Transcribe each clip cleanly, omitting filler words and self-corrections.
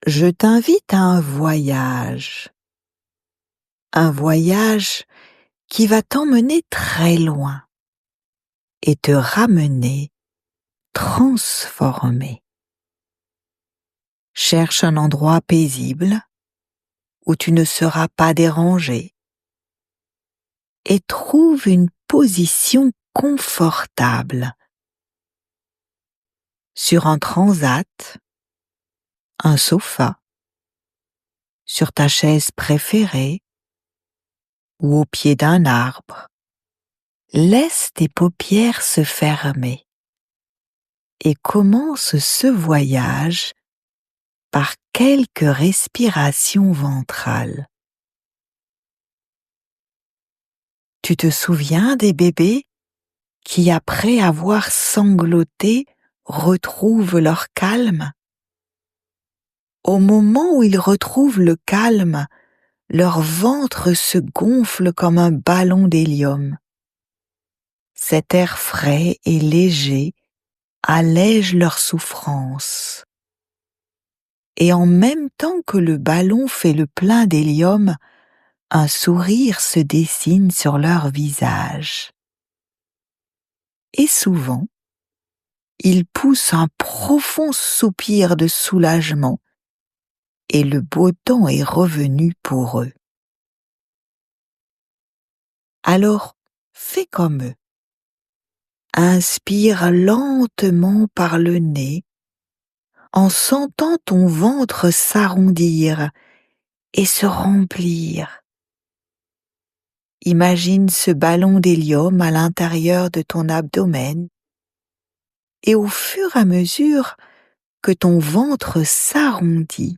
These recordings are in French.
Je t'invite à un voyage qui va t'emmener très loin et te ramener transformé. Cherche un endroit paisible où tu ne seras pas dérangé et trouve une position confortable sur un transat, un sofa, sur ta chaise préférée ou au pied d'un arbre. Laisse tes paupières se fermer et commence ce voyage par quelques respirations ventrales. Tu te souviens des bébés qui, après avoir sangloté, retrouvent leur calme? Au moment où ils retrouvent le calme, leur ventre se gonfle comme un ballon d'hélium. Cet air frais et léger allège leur souffrance. Et en même temps que le ballon fait le plein d'hélium, un sourire se dessine sur leur visage. Et souvent, ils poussent un profond soupir de soulagement et le beau temps est revenu pour eux. Alors, fais comme eux. Inspire lentement par le nez en sentant ton ventre s'arrondir et se remplir. Imagine ce ballon d'hélium à l'intérieur de ton abdomen et au fur et à mesure que ton ventre s'arrondit,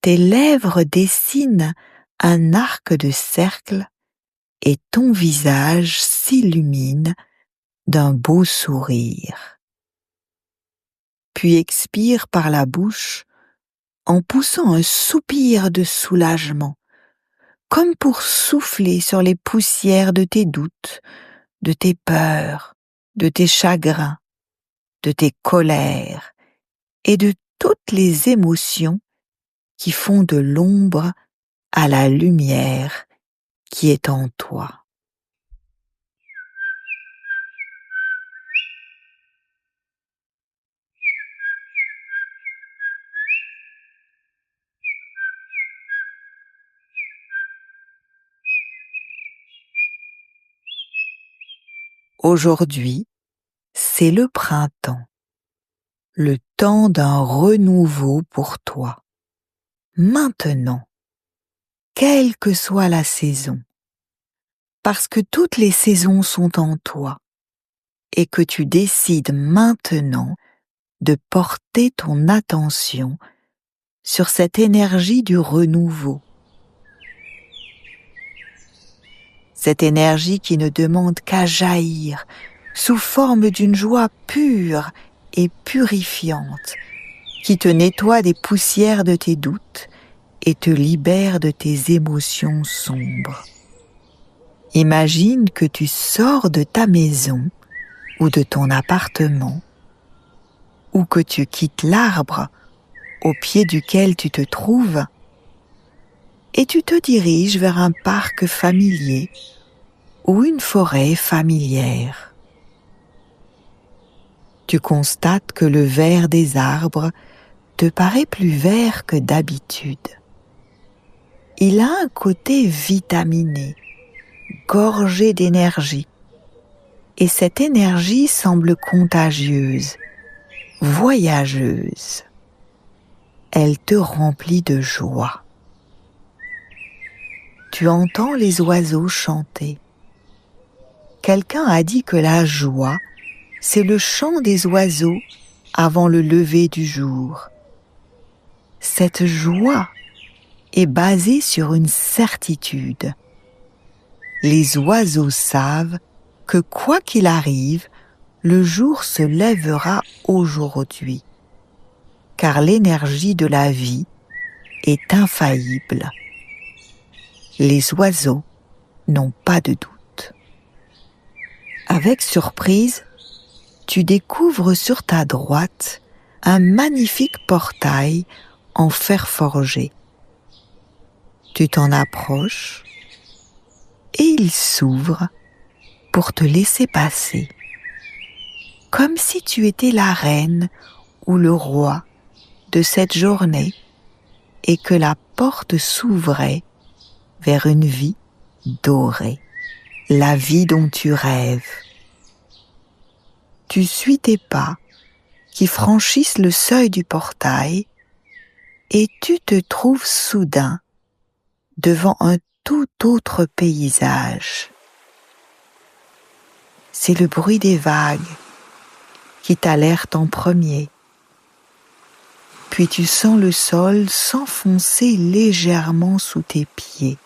tes lèvres dessinent un arc de cercle et ton visage s'illumine d'un beau sourire. Puis expire par la bouche en poussant un soupir de soulagement, comme pour souffler sur les poussières de tes doutes, de tes peurs, de tes chagrins, de tes colères et de toutes les émotions qui font de l'ombre à la lumière qui est en toi. Aujourd'hui, c'est le printemps, le temps d'un renouveau pour toi. Maintenant, quelle que soit la saison, parce que toutes les saisons sont en toi et que tu décides maintenant de porter ton attention sur cette énergie du renouveau. Cette énergie qui ne demande qu'à jaillir sous forme d'une joie pure et purifiante, qui te nettoie des poussières de tes doutes et te libère de tes émotions sombres. Imagine que tu sors de ta maison ou de ton appartement, ou que tu quittes l'arbre au pied duquel tu te trouves, et tu te diriges vers un parc familier ou une forêt familière. Tu constates que le vert des arbres te paraît plus vert que d'habitude. Il a un côté vitaminé, gorgé d'énergie, et cette énergie semble contagieuse, voyageuse. Elle te remplit de joie. Tu entends les oiseaux chanter. Quelqu'un a dit que la joie, c'est le chant des oiseaux avant le lever du jour. Cette joie est basée sur une certitude. Les oiseaux savent que quoi qu'il arrive, le jour se lèvera aujourd'hui, car l'énergie de la vie est infaillible. Les oiseaux n'ont pas de doute. Avec surprise, tu découvres sur ta droite un magnifique portail en fer forgé. Tu t'en approches et il s'ouvre pour te laisser passer, comme si tu étais la reine ou le roi de cette journée et que la porte s'ouvrait vers une vie dorée, la vie dont tu rêves. Tu suis tes pas qui franchissent le seuil du portail et tu te trouves soudain devant un tout autre paysage. C'est le bruit des vagues qui t'alerte en premier. Puis tu sens le sol s'enfoncer légèrement sous tes pieds.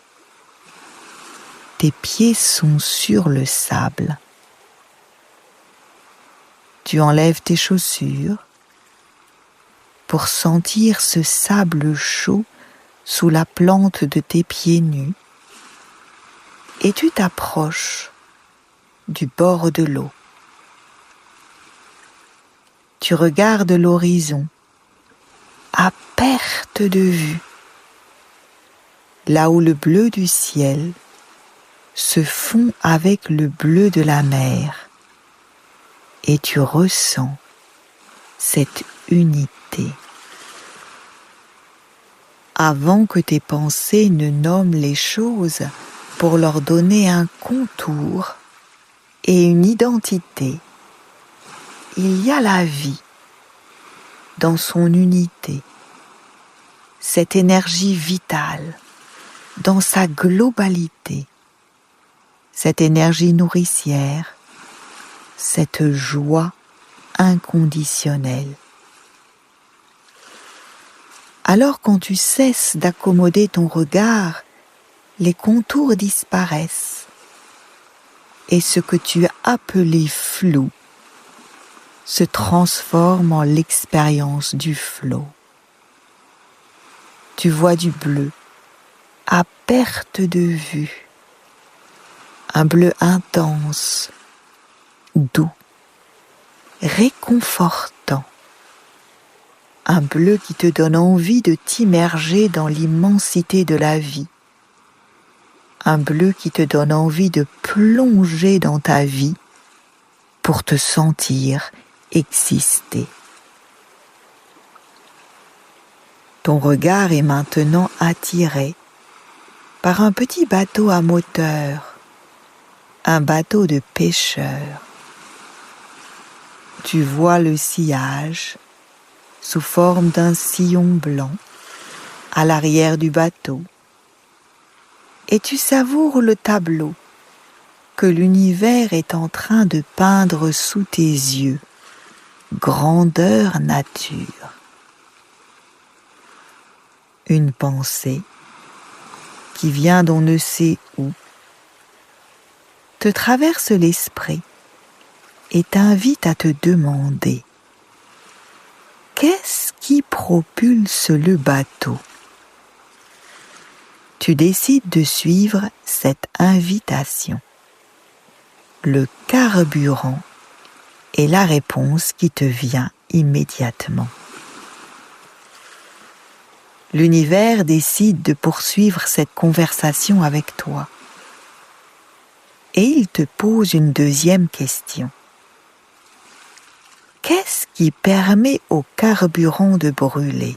Tes pieds sont sur le sable. Tu enlèves tes chaussures pour sentir ce sable chaud sous la plante de tes pieds nus et tu t'approches du bord de l'eau. Tu regardes l'horizon à perte de vue, là où le bleu du ciel se fond avec le bleu de la mer et tu ressens cette unité. Avant que tes pensées ne nomment les choses pour leur donner un contour et une identité, il y a la vie dans son unité, cette énergie vitale dans sa globalité, cette énergie nourricière, cette joie inconditionnelle. Alors quand tu cesses d'accommoder ton regard, les contours disparaissent et ce que tu as appelé flou se transforme en l'expérience du flot. Tu vois du bleu à perte de vue, un bleu intense, doux, réconfortant, un bleu qui te donne envie de t'immerger dans l'immensité de la vie, un bleu qui te donne envie de plonger dans ta vie pour te sentir exister. Ton regard est maintenant attiré par un petit bateau à moteur, un bateau de pêcheurs. Tu vois le sillage sous forme d'un sillon blanc à l'arrière du bateau et tu savoures le tableau que l'univers est en train de peindre sous tes yeux. Grandeur nature. Une pensée qui vient d'on ne sait où te traverse l'esprit et t'invite à te demander: qu'est-ce qui propulse le bateau? Tu décides de suivre cette invitation. Le carburant est la réponse qui te vient immédiatement. L'univers décide de poursuivre cette conversation avec toi. Et il te pose une deuxième question. Qu'est-ce qui permet au carburant de brûler?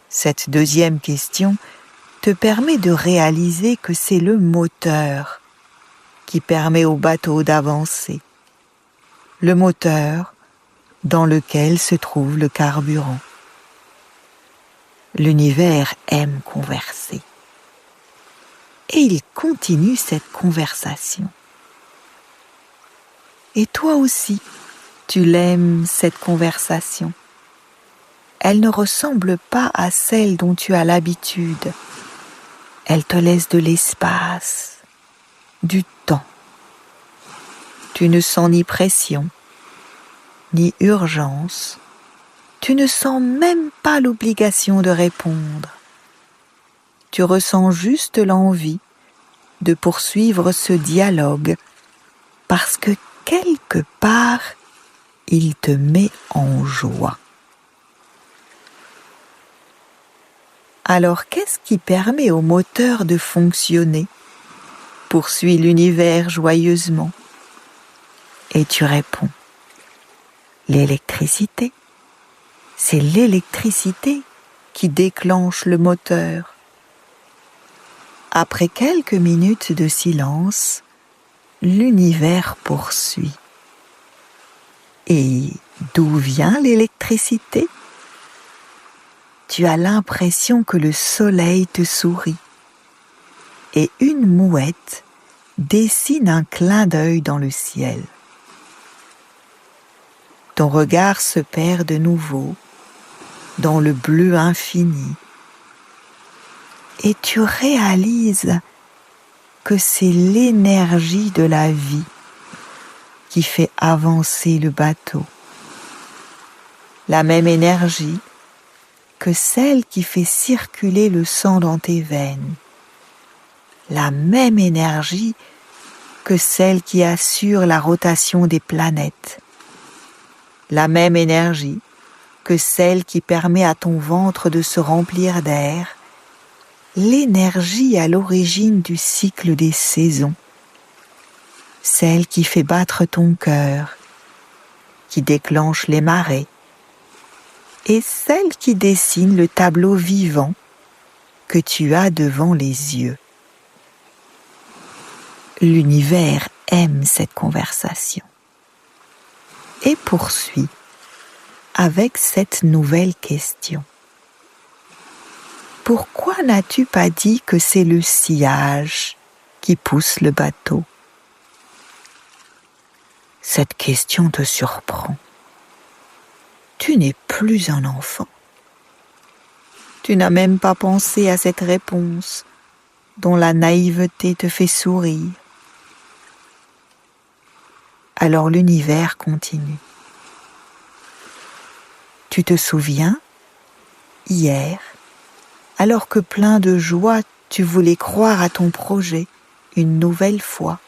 Cette deuxième question te permet de réaliser que c'est le moteur qui permet au bateau d'avancer. Le moteur dans lequel se trouve le carburant. L'univers aime converser. Et il continue cette conversation. Et toi aussi, tu l'aimes, cette conversation. Elle ne ressemble pas à celle dont tu as l'habitude. Elle te laisse de l'espace, du temps. Tu ne sens ni pression, ni urgence. Tu ne sens même pas l'obligation de répondre. Tu ressens juste l'envie de poursuivre ce dialogue parce que quelque part, il te met en joie. Alors qu'est-ce qui permet au moteur de fonctionner? Poursuit l'univers joyeusement. Et tu réponds, l'électricité. C'est l'électricité qui déclenche le moteur. Après quelques minutes de silence, l'univers poursuit. Et d'où vient l'électricité? Tu as l'impression que le soleil te sourit et une mouette dessine un clin d'œil dans le ciel. Ton regard se perd de nouveau dans le bleu infini et tu réalises que c'est l'énergie de la vie qui fait avancer le bateau. La même énergie que celle qui fait circuler le sang dans tes veines. La même énergie que celle qui assure la rotation des planètes. La même énergie que celle qui permet à ton ventre de se remplir d'air. L'énergie à l'origine du cycle des saisons. Celle qui fait battre ton cœur, qui déclenche les marées, et celle qui dessine le tableau vivant que tu as devant les yeux. L'univers aime cette conversation et poursuit avec cette nouvelle question. Pourquoi n'as-tu pas dit que c'est le sillage qui pousse le bateau? Cette question te surprend. Tu n'es plus un enfant. Tu n'as même pas pensé à cette réponse dont la naïveté te fait sourire. Alors l'univers continue. Tu te souviens, hier, alors que plein de joie, tu voulais croire à ton projet une nouvelle fois,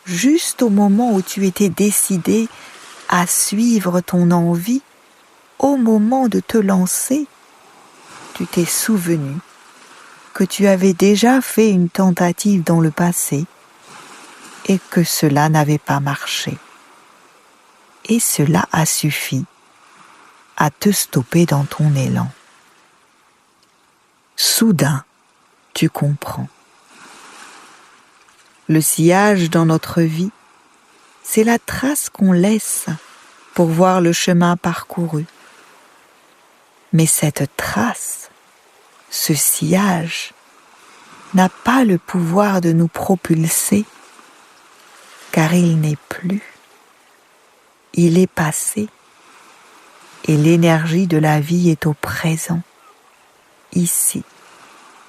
juste au moment où tu étais décidé à suivre ton envie, au moment de te lancer, tu t'es souvenu que tu avais déjà fait une tentative dans le passé et que cela n'avait pas marché. Et cela a suffi à te stopper dans ton élan. Soudain, tu comprends. Le sillage dans notre vie, c'est la trace qu'on laisse pour voir le chemin parcouru. Mais cette trace, ce sillage, n'a pas le pouvoir de nous propulser, car il n'est plus. Il est passé, et l'énergie de la vie est au présent, ici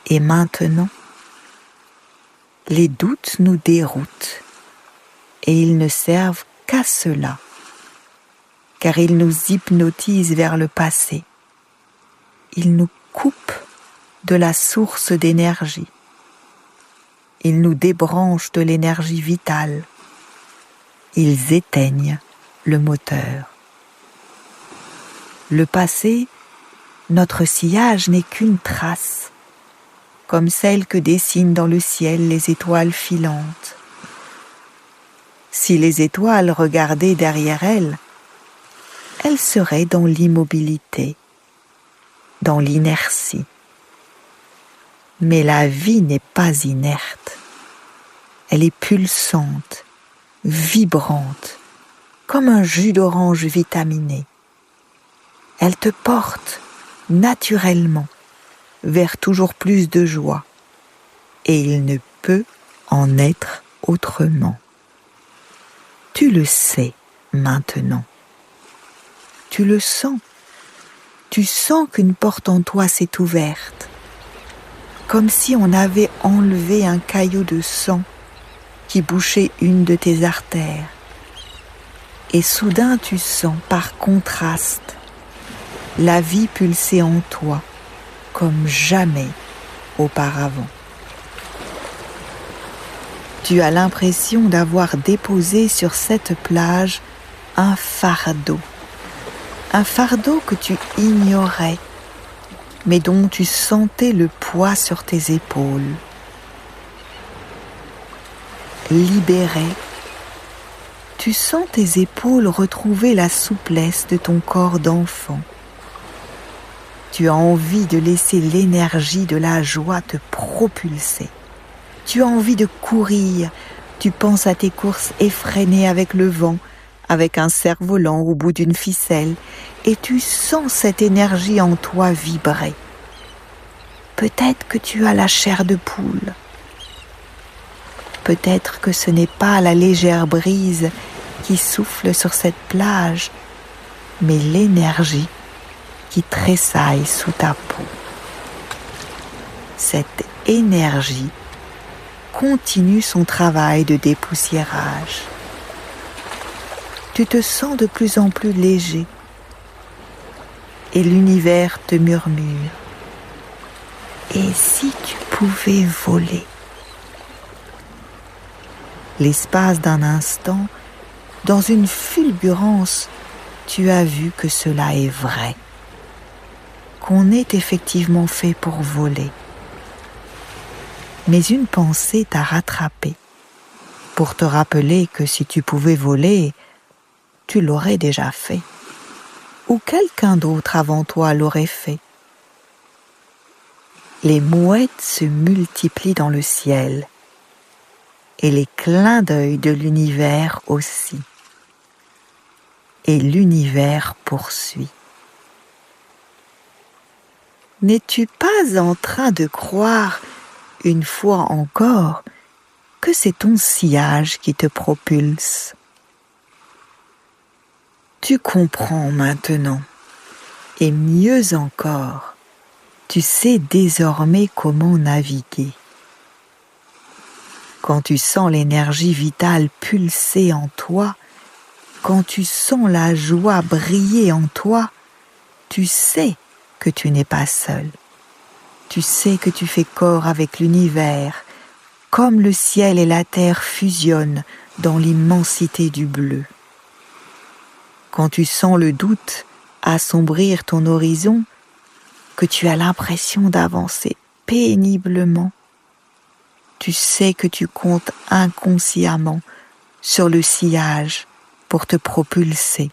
et maintenant. Les doutes nous déroutent, et ils ne servent qu'à cela, car ils nous hypnotisent vers le passé. Ils nous coupent de la source d'énergie. Ils nous débranchent de l'énergie vitale. Ils éteignent le moteur. Le passé, notre sillage n'est qu'une trace, comme celle que dessinent dans le ciel les étoiles filantes. Si les étoiles regardaient derrière elles, elles seraient dans l'immobilité, dans l'inertie. Mais la vie n'est pas inerte. Elle est pulsante, vibrante, comme un jus d'orange vitaminé. Elle te porte naturellement vers toujours plus de joie, et il ne peut en être autrement. Tu le sais maintenant. Tu le sens. Tu sens qu'une porte en toi s'est ouverte, comme si on avait enlevé un caillot de sang qui bouchait une de tes artères. Et soudain tu sens, par contraste, la vie pulser en toi comme jamais auparavant. Tu as l'impression d'avoir déposé sur cette plage un fardeau que tu ignorais, mais dont tu sentais le poids sur tes épaules. Libéré, tu sens tes épaules retrouver la souplesse de ton corps d'enfant. Tu as envie de laisser l'énergie de la joie te propulser. Tu as envie de courir. Tu penses à tes courses effrénées avec le vent, avec un cerf-volant au bout d'une ficelle, et tu sens cette énergie en toi vibrer. Peut-être que tu as la chair de poule. Peut-être que ce n'est pas la légère brise qui souffle sur cette plage, mais l'énergie qui tressaille sous ta peau. Cette énergie continue son travail de dépoussiérage. Tu te sens de plus en plus léger et l'univers te murmure. Et si tu pouvais voler? L'espace d'un instant, dans une fulgurance, tu as vu que cela est vrai, qu'on est effectivement fait pour voler. Mais une pensée t'a rattrapé pour te rappeler que si tu pouvais voler, tu l'aurais déjà fait, ou quelqu'un d'autre avant toi l'aurait fait. Les mouettes se multiplient dans le ciel, et les clins d'œil de l'univers aussi. Et l'univers poursuit. N'es-tu pas en train de croire, une fois encore, que c'est ton sillage qui te propulse? Tu comprends maintenant, et mieux encore, tu sais désormais comment naviguer. Quand tu sens l'énergie vitale pulser en toi, quand tu sens la joie briller en toi, tu sais que tu n'es pas seul. Tu sais que tu fais corps avec l'univers, comme le ciel et la terre fusionnent dans l'immensité du bleu. Quand tu sens le doute assombrir ton horizon, que tu as l'impression d'avancer péniblement, tu sais que tu comptes inconsciemment sur le sillage pour te propulser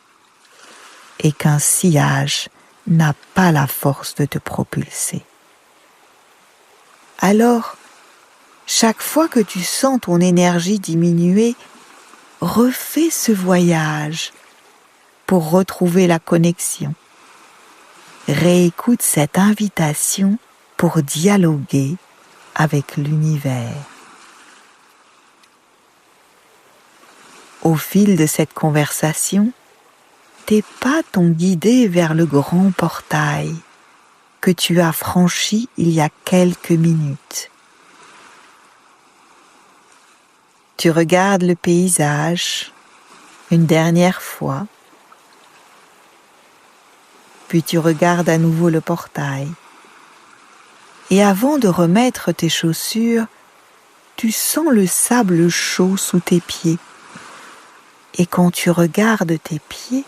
et qu'un sillage n'a pas la force de te propulser. Alors, chaque fois que tu sens ton énergie diminuer, refais ce voyage pour retrouver la connexion. Réécoute cette invitation pour dialoguer avec l'univers. Au fil de cette conversation, tes pas t'ont guidé vers le grand portail que tu as franchi il y a quelques minutes. Tu regardes le paysage une dernière fois, puis tu regardes à nouveau le portail. Et avant de remettre tes chaussures, tu sens le sable chaud sous tes pieds. Et quand tu regardes tes pieds,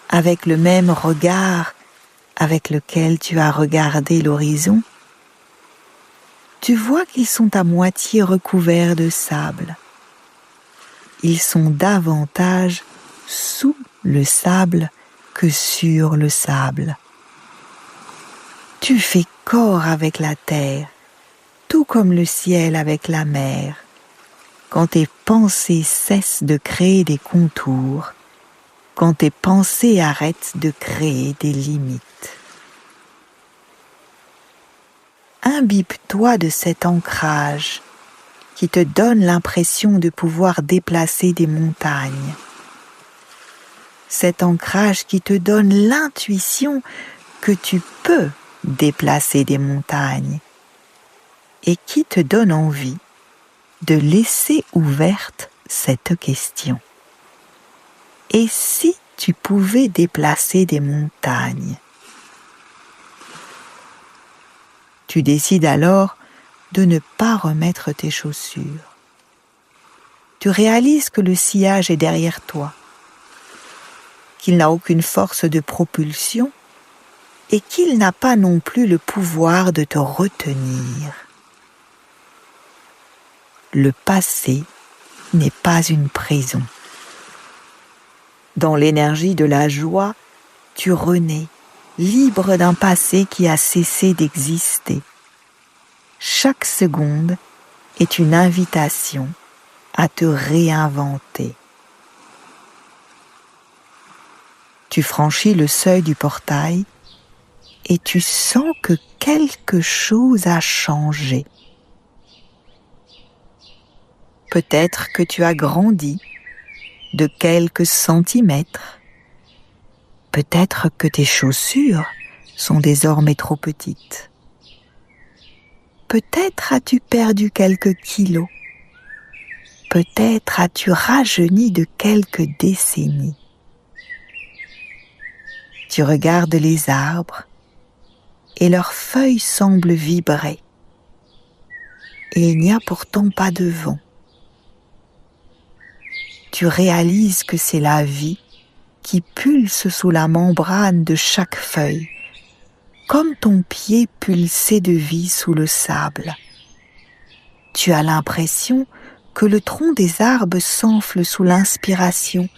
avec le même regard avec lequel tu as regardé l'horizon, tu vois qu'ils sont à moitié recouverts de sable. Ils sont davantage sous le sable que sur le sable. Tu fais corps avec la terre, tout comme le ciel avec la mer, quand tes pensées cessent de créer des contours, quand tes pensées arrêtent de créer des limites. Imbibe-toi de cet ancrage qui te donne l'impression de pouvoir déplacer des montagnes. Cet ancrage qui te donne l'intuition que tu peux déplacer des montagnes et qui te donne envie de laisser ouverte cette question. Et si tu pouvais déplacer des montagnes? Tu décides alors de ne pas remettre tes chaussures. Tu réalises que le sillage est derrière toi, qu'il n'a aucune force de propulsion et qu'il n'a pas non plus le pouvoir de te retenir. Le passé n'est pas une prison. Dans l'énergie de la joie, tu renais, libre d'un passé qui a cessé d'exister. Chaque seconde est une invitation à te réinventer. Tu franchis le seuil du portail et tu sens que quelque chose a changé. Peut-être que tu as grandi de quelques centimètres. Peut-être que tes chaussures sont désormais trop petites. Peut-être as-tu perdu quelques kilos. Peut-être as-tu rajeuni de quelques décennies. Tu regardes les arbres et leurs feuilles semblent vibrer. Et il n'y a pourtant pas de vent. Tu réalises que c'est la vie qui pulse sous la membrane de chaque feuille, comme ton pied pulsait de vie sous le sable. Tu as l'impression que le tronc des arbres s'enfle sous l'inspiration,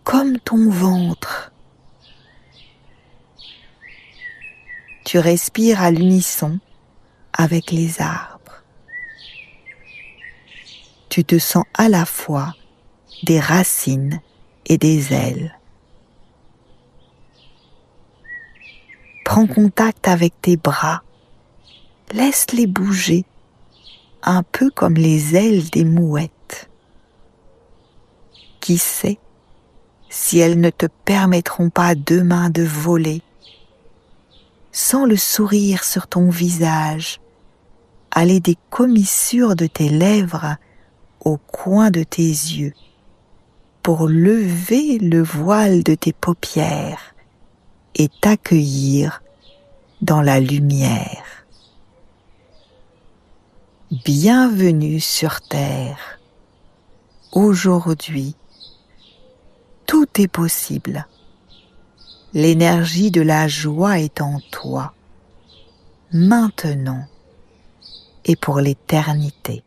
comme ton ventre. Tu respires à l'unisson avec les arbres. Tu te sens à la fois des racines et des ailes. Prends contact avec tes bras, laisse-les bouger, un peu comme les ailes des mouettes. Qui sait si elles ne te permettront pas demain de voler, sans le sourire sur ton visage, aller des commissures de tes lèvres au coin de tes yeux, pour lever le voile de tes paupières et t'accueillir dans la lumière. Bienvenue sur Terre. Aujourd'hui, tout est possible. L'énergie de la joie est en toi, maintenant et pour l'éternité.